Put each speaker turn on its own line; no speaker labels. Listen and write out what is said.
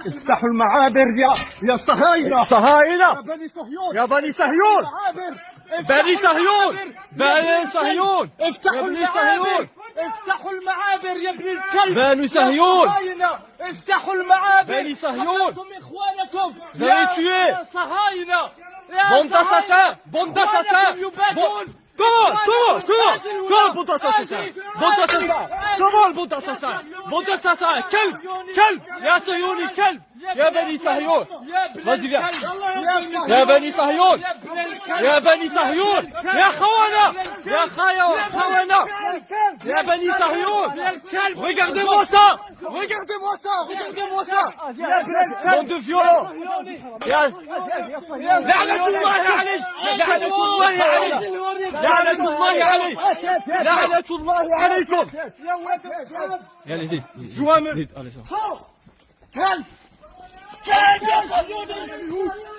افتحوا المعابر يا صهاينة.
صهاينة
يا بني صهيون.
يا بني صهيون. بني صهيون. بني صهيون.
افتحوا المعابر. افتحوا المعابر يا ابن الكلب.
بني صهيون.
افتحوا المعابر.
بني صهيون.
قتلتم اخوانكم.
Vous avez tué.
يا صهاينة.
Bande d'assassins. Bande d'assassins. Comment bande d'assassins. Bande d'assassins. Comment le bande d'assassins. Bande d'assassins. كلب كلب يا صهيوني كلب. يا بني صهيون. Vas-y viens. يا بني صهيون. يا بني صهيون. يا خونة. يا خونة. يا بني صهيون. Regardez-moi ça. Regardez-moi ça. Regardez-moi ça. Bande de violents. لعنة الله عليك. لعنة الله عليك. لعنة الله عليك. لعنة الله عليكم. يلا زيد زيد. Allez, ça.
كلب كلب يا صهيوني.